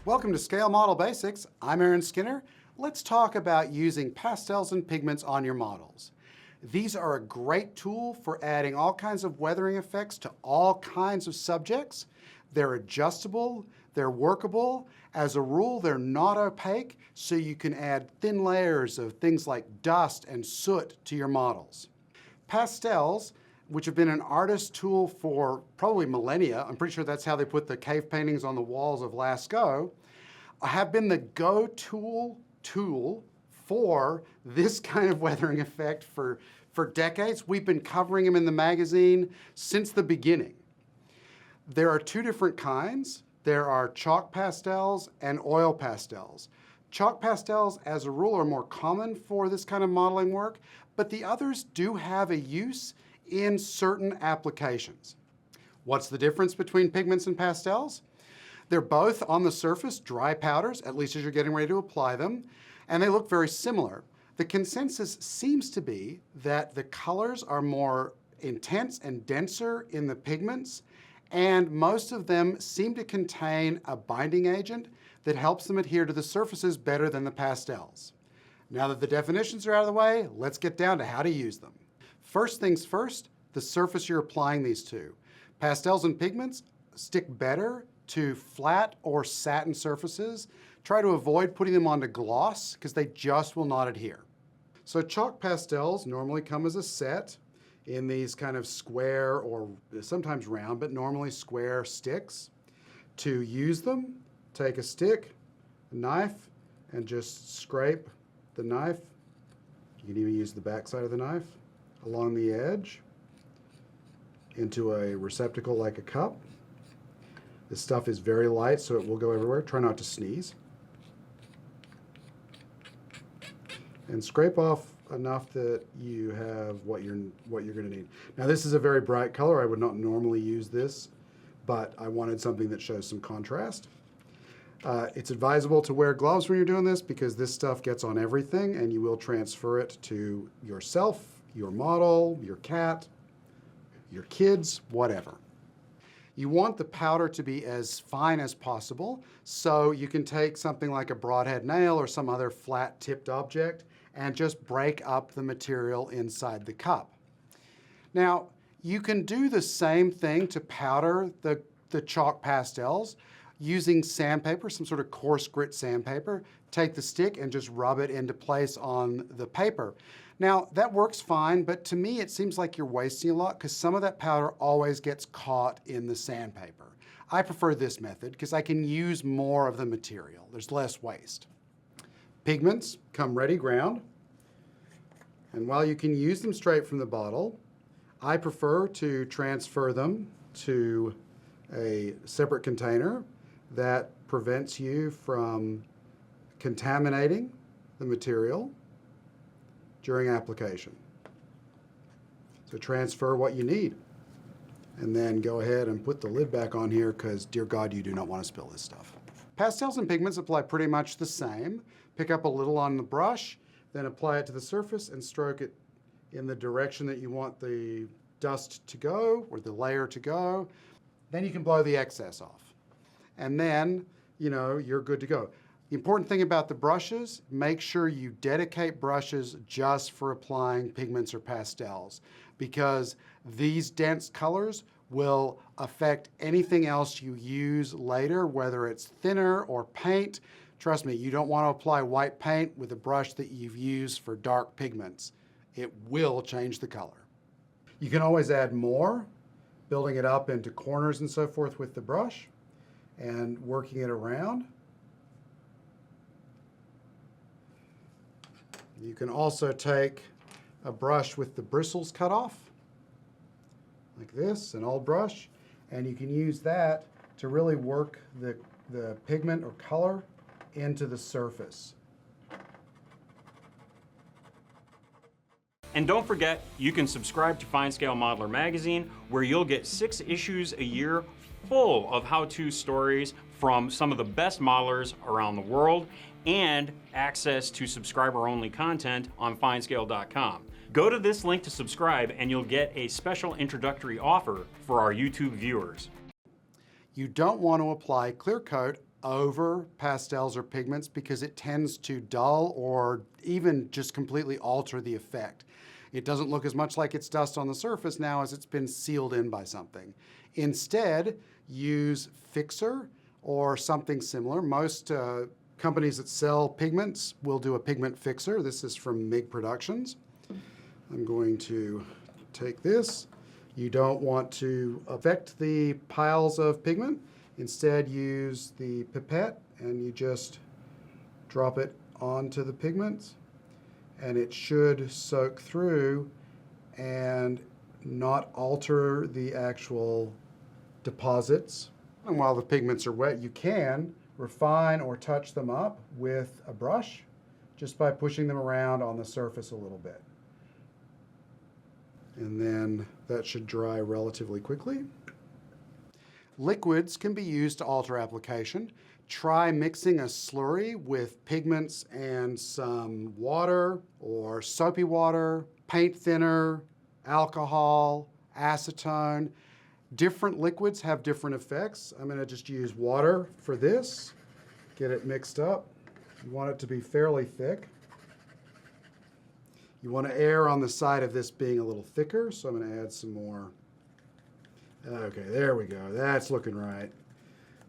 Welcome to Scale Model Basics. I'm Aaron Skinner. Let's talk about using pastels and pigments on your models. These are a great tool for adding all kinds of weathering effects to all kinds of subjects. They're adjustable, they're workable. As a rule, they're not opaque, so you can add thin layers of things like dust and soot to your models. Pastels, which have been an artist tool for probably millennia, I'm pretty sure that's how they put the cave paintings on the walls of Lascaux, have been the go-to tool for this kind of weathering effect for decades. We've been covering them in the magazine since the beginning. There are two different kinds. There are chalk pastels and oil pastels. Chalk pastels, as a rule, are more common for this kind of modeling work, but the others do have a use in certain applications. What's the difference between pigments and pastels? They're both on the surface dry powders, at least as you're getting ready to apply them, and they look very similar. The consensus seems to be that the colors are more intense and denser in the pigments, and most of them seem to contain a binding agent that helps them adhere to the surfaces better than the pastels. Now that the definitions are out of the way, let's get down to how to use them. First things first, the surface you're applying these to. Pastels and pigments stick better to flat or satin surfaces. Try to avoid putting them onto gloss because they just will not adhere. So chalk pastels normally come as a set in these kind of square or sometimes round, but normally square sticks. To use them, take a stick, a knife, and just scrape the knife. You can even use the back side of the knife along the edge into a receptacle like a cup. This stuff is very light, so it will go everywhere. Try not to sneeze. And scrape off enough that you have what you're going to need. Now this is a very bright color. I would not normally use this, but I wanted something that shows some contrast. It's advisable to wear gloves when you're doing this because this stuff gets on everything and you will transfer it to yourself, your model, your cat, your kids, whatever. You want the powder to be as fine as possible, so you can take something like a broadhead nail or some other flat-tipped object and just break up the material inside the cup. Now, you can do the same thing to powder the chalk pastels using sandpaper, some sort of coarse grit sandpaper. Take the stick and just rub it into place on the paper. Now, that works fine, but to me it seems like you're wasting a lot because some of that powder always gets caught in the sandpaper. I prefer this method because I can use more of the material. There's less waste. Pigments come ready ground, and while you can use them straight from the bottle, I prefer to transfer them to a separate container that prevents you from contaminating the material during application. So transfer what you need and then go ahead and put the lid back on here because, dear God, you do not want to spill this stuff. Pastels and pigments apply pretty much the same. Pick up a little on the brush, then apply it to the surface and stroke it in the direction that you want the dust to go or the layer to go. Then you can blow the excess off. And then, you're good to go. The important thing about the brushes, make sure you dedicate brushes just for applying pigments or pastels because these dense colors will affect anything else you use later, whether it's thinner or paint. Trust me, you don't want to apply white paint with a brush that you've used for dark pigments. It will change the color. You can always add more, building it up into corners and so forth with the brush and working it around. You can also take a brush with the bristles cut off, like this, an old brush, and you can use that to really work the pigment or color into the surface. And don't forget, you can subscribe to FineScale Modeler magazine, where you'll get 6 issues a year full of how-to stories from some of the best modelers around the world and access to subscriber-only content on FineScale.com. Go to this link to subscribe and you'll get a special introductory offer for our YouTube viewers. You don't want to apply clear coat over pastels or pigments because it tends to dull or even just completely alter the effect. It doesn't look as much like it's dust on the surface now as it's been sealed in by something. Instead, use fixer or something similar. Most companies that sell pigments will do a pigment fixer. This is from MIG Productions. I'm going to take this. You don't want to affect the piles of pigment. Instead, use the pipette and you just drop it onto the pigment and it should soak through and not alter the actual deposits. And while the pigments are wet, you can refine or touch them up with a brush just by pushing them around on the surface a little bit. And then that should dry relatively quickly. Liquids can be used to alter application. Try mixing a slurry with pigments and some water or soapy water, paint thinner, alcohol, acetone. Different liquids have different effects. I'm going to just use water for this, get it mixed up. You want it to be fairly thick. You want to err on the side of this being a little thicker, so I'm going to add some more. Okay, there we go. That's looking right.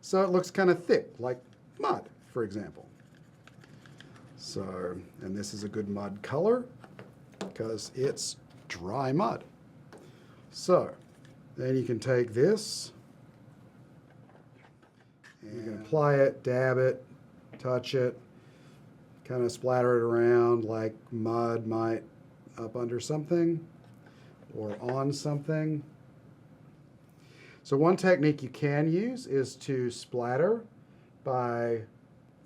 So it looks kind of thick, like mud, for example. So, and this is a good mud color because it's dry mud. So, then you can take this, and you can apply it, dab it, touch it, kind of splatter it around like mud might up under something or on something. So one technique you can use is to splatter by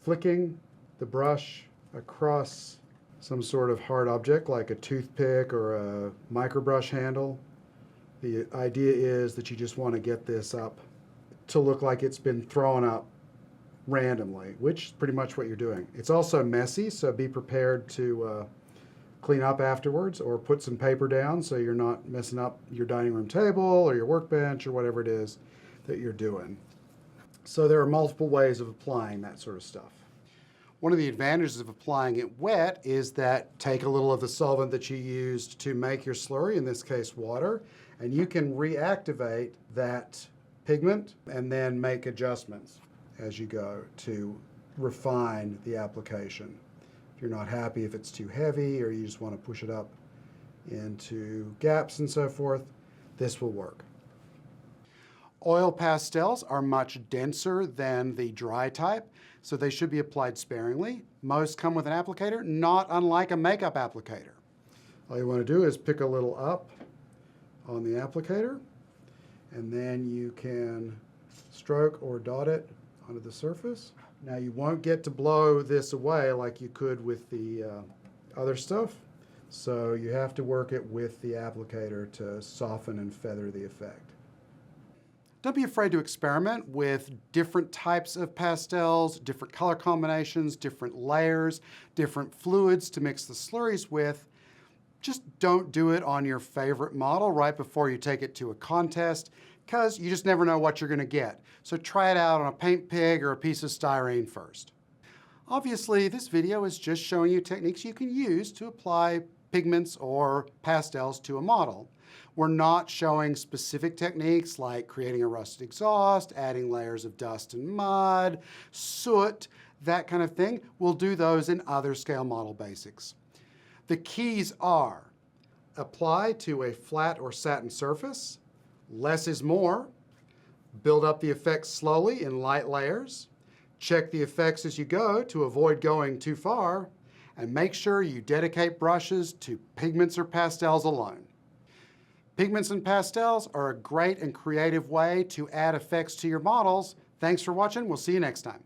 flicking the brush across some sort of hard object like a toothpick or a microbrush handle. The idea is that you just want to get this up to look like it's been thrown up randomly, which is pretty much what you're doing. It's also messy, so be prepared to clean up afterwards or put some paper down so you're not messing up your dining room table or your workbench or whatever it is that you're doing. So there are multiple ways of applying that sort of stuff. One of the advantages of applying it wet is that take a little of the solvent that you used to make your slurry, in this case water, and you can reactivate that pigment and then make adjustments as you go to refine the application. If you're not happy if it's too heavy or you just want to push it up into gaps and so forth, this will work. Oil pastels are much denser than the dry type, so they should be applied sparingly. Most come with an applicator, not unlike a makeup applicator. All you want to do is pick a little up on the applicator, and then you can stroke or dot it onto the surface. Now you won't get to blow this away like you could with the other stuff, so you have to work it with the applicator to soften and feather the effect. Don't be afraid to experiment with different types of pastels, different color combinations, different layers, different fluids to mix the slurries with. Just don't do it on your favorite model right before you take it to a contest, because you just never know what you're going to get. So try it out on a paint pig or a piece of styrene first. Obviously, this video is just showing you techniques you can use to apply pigments or pastels to a model. We're not showing specific techniques like creating a rusted exhaust, adding layers of dust and mud, soot, that kind of thing. We'll do those in other scale model basics. The keys are: apply to a flat or satin surface, less is more, build up the effects slowly in light layers, check the effects as you go to avoid going too far, and make sure you dedicate brushes to pigments or pastels alone. Pigments and pastels are a great and creative way to add effects to your models. Thanks for watching. We'll see you next time.